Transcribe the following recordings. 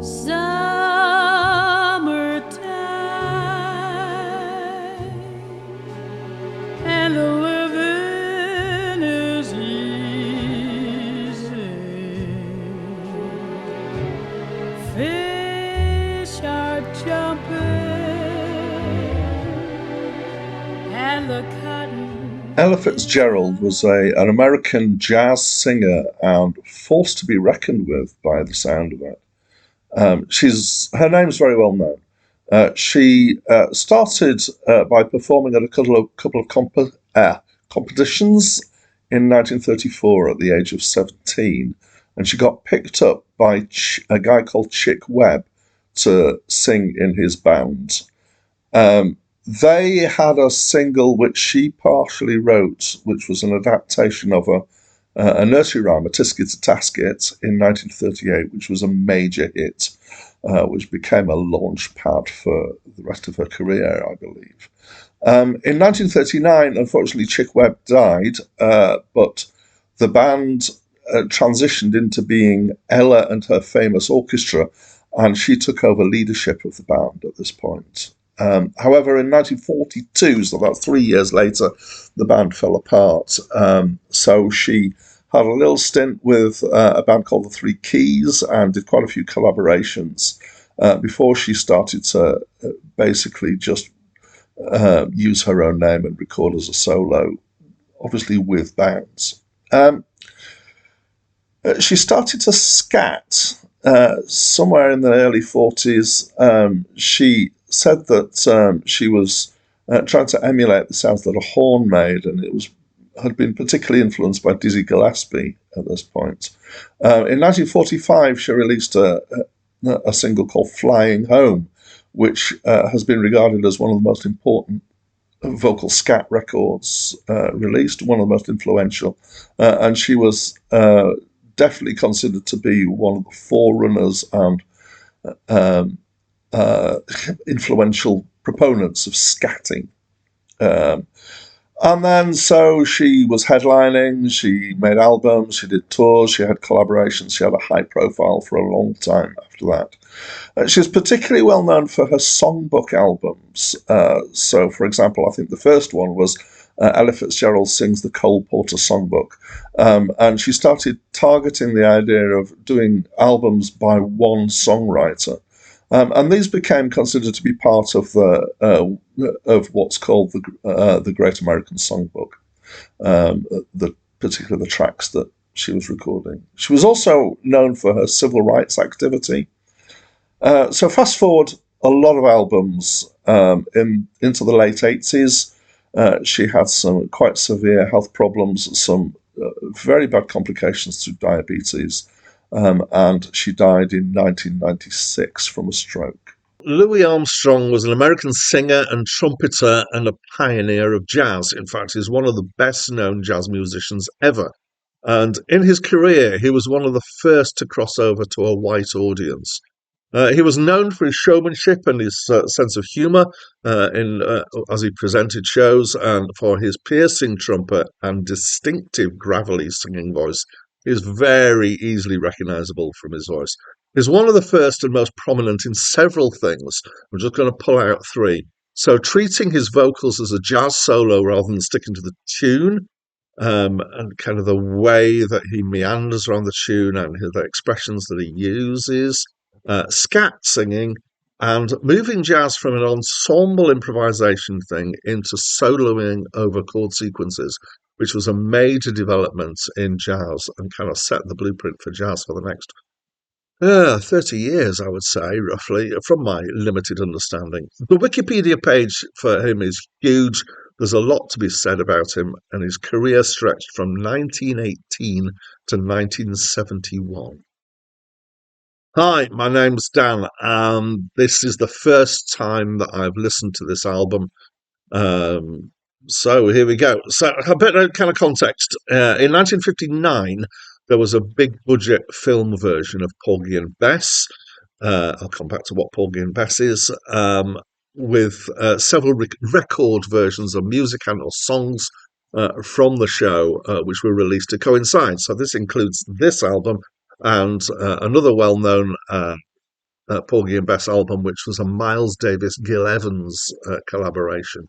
Summertime and the living is easy. Fish are jumping and the cotton. Ella Fitzgerald was an American jazz singer and force to be reckoned with by the sound of it. Her name's very well known. She started by performing at a couple of competitions in 1934 at the age of 17, and she got picked up by a guy called Chick Webb to sing in his band. They had a single which she partially wrote, which was an adaptation of a nursery rhyme, a Tisket to Tasket, in 1938, which was a major hit, which became a launch pad for the rest of her career, I believe. In 1939, unfortunately, Chick Webb died, but the band transitioned into being Ella and her famous orchestra, and she took over leadership of the band at this point. However, in 1942, so that's 3 years later, the band fell apart. So she had a little stint with a band called the Three Keys and did quite a few collaborations before she started to basically just use her own name and record as a solo, obviously with bands. She started to scat somewhere in the early 40s. She said that she was trying to emulate the sounds that a horn made, and had been particularly influenced by Dizzy Gillespie at this point. In 1945, she released a single called Flying Home, which has been regarded as one of the most important vocal scat records released, one of the most influential, and she was definitely considered to be one of the forerunners and influential proponents of scatting. And then so she was headlining, she made albums, she did tours, she had collaborations, she had a high profile for a long time after that. She was particularly well known for her songbook albums. So, for example, I think the first one was Ella Fitzgerald Sings the Cole Porter Songbook. And she started targeting the idea of doing albums by one songwriter. And these became considered to be part of what's called the Great American Songbook, particularly the tracks that she was recording. She was also known for her civil rights activity. So fast forward a lot of albums into the late 80s. She had some quite severe health problems, some very bad complications through diabetes. And she died in 1996 from a stroke. Louis Armstrong was an American singer and trumpeter and a pioneer of jazz. In fact, he's one of the best-known jazz musicians ever. And in his career, he was one of the first to cross over to a white audience. He was known for his showmanship and his sense of humour as he presented shows, and for his piercing trumpet and distinctive gravelly singing voice. Is very easily recognisable from his voice. He's one of the first and most prominent in several things. I'm just going to pull out three. So treating his vocals as a jazz solo rather than sticking to the tune, and kind of the way that he meanders around the tune and the expressions that he uses, scat singing, and moving jazz from an ensemble improvisation thing into soloing over chord sequences, which was a major development in jazz and kind of set the blueprint for jazz for the next 30 years, I would say, roughly, from my limited understanding. The Wikipedia page for him is huge. There's a lot to be said about him, and his career stretched from 1918 to 1971. Hi, my name's Dan, and this is the first time that I've listened to this album. So here we go. So a bit of kind of context. In 1959, there was a big budget film version of Porgy and Bess. I'll come back to what Porgy and Bess is, with several record versions of music and or songs from the show, which were released to coincide. So this includes this album and another well-known Porgy and Bess album, which was a Miles Davis Gil Evans collaboration.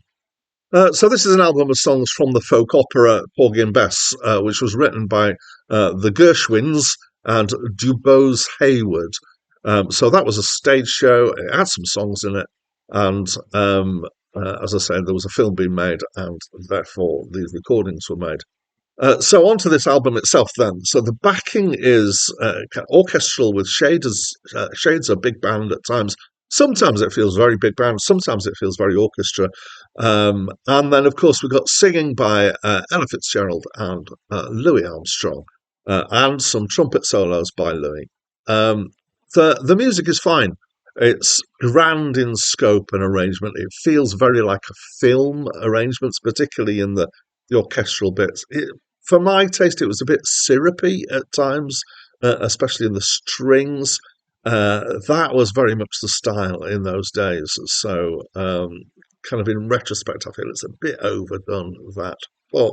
So this is an album of songs from the folk opera Porgy and Bess, which was written by the Gershwins and Dubose Hayward. So that was a stage show. It had some songs in it, and as I said, there was a film being made, and therefore these recordings were made. So on to this album itself then. So the backing is orchestral with shades of big band at times. Sometimes it feels very big band, sometimes it feels very orchestra. And then, of course, we've got singing by Ella Fitzgerald and Louis Armstrong, and some trumpet solos by Louis. The music is fine. It's grand in scope and arrangement. It feels very like a film arrangements, particularly in the orchestral bits. For my taste, it was a bit syrupy at times, especially in the strings. That was very much the style in those days. So, kind of in retrospect, I feel it's a bit overdone, that. But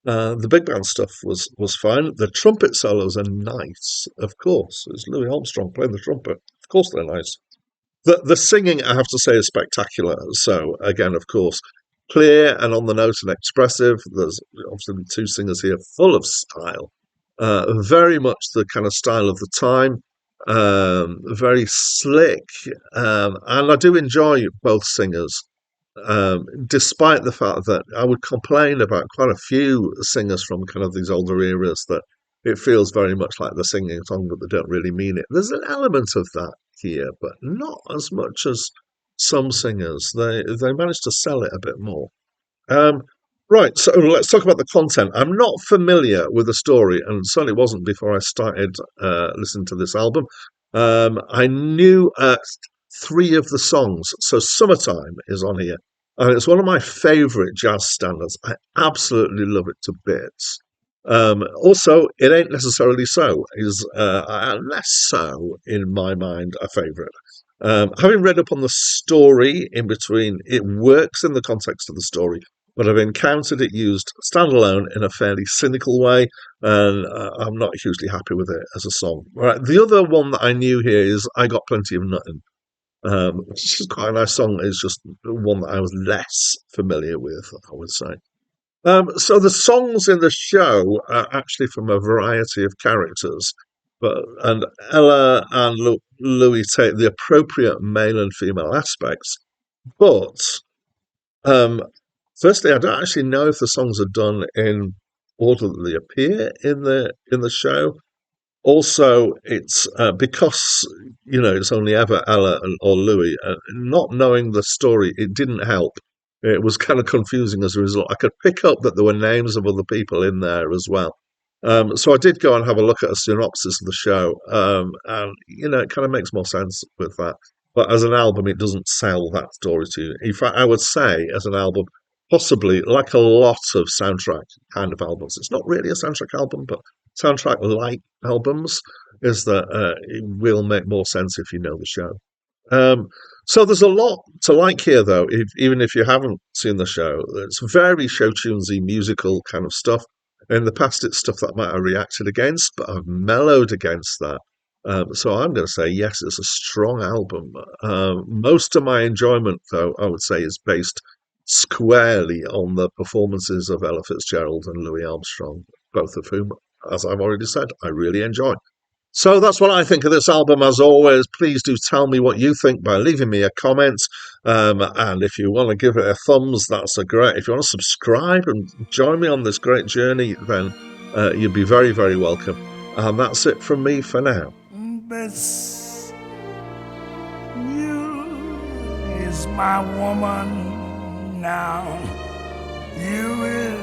the big band stuff was fine. The trumpet solos are nice, of course. It's Louis Armstrong playing the trumpet. Of course they're nice. The singing, I have to say, is spectacular. So, again, of course, clear and on the note and expressive. There's obviously two singers here full of style. Very much the kind of style of the time. Very slick. And I do enjoy both singers. Despite the fact that I would complain about quite a few singers from kind of these older eras that it feels very much like they're singing a song but they don't really mean it. There's an element of that here, but not as much as some singers. They managed to sell it a bit more. Right, so let's talk about the content. I'm not familiar with the story, and certainly wasn't before I started listening to this album. I knew three of the songs. So Summertime is on here. And it's one of my favourite jazz standards. I absolutely love it to bits. Also, It Ain't Necessarily So is less so, in my mind, a favourite. Having read up on the story in between, it works in the context of the story, but I've encountered it used standalone in a fairly cynical way, and I'm not hugely happy with it as a song. Right, the other one that I knew here is I Got Plenty of Nothing, which is quite a nice song. It's just one that I was less familiar with, I would say. So the songs in the show are actually from a variety of characters, and Ella and Louis take the appropriate male and female aspects. But firstly, I don't actually know if the songs are done in order that they appear in the show. Also, it's because it's only ever Ella or Louis. Not knowing the story, it didn't help. It was kind of confusing as a result. I could pick up that there were names of other people in there as well. So I did go and have a look at a synopsis of the show, and it kind of makes more sense with that. But as an album, it doesn't sell that story to you. In fact, I would say as an album, possibly like a lot of soundtrack kind of albums. It's not really a soundtrack album, but soundtrack-like albums is that it will make more sense if you know the show. So there's a lot to like here, though, even if you haven't seen the show. It's very show tunesy, musical kind of stuff. In the past, it's stuff that I might have reacted against, but I've mellowed against that. So I'm going to say, yes, it's a strong album. Most of my enjoyment, though, I would say, is based squarely on the performances of Ella Fitzgerald and Louis Armstrong, both of whom, as I've already said, I really enjoy. So that's what I think of this album. As always, please do tell me what you think by leaving me a comment. And if you want to give it a thumbs, that's a great. If you want to subscribe and join me on this great journey, then you'd be very, very welcome. And that's it from me for now. Bess, you is my woman now. You is.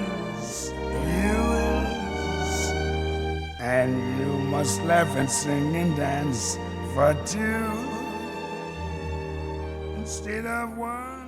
And you must laugh and sing and dance for two instead of one.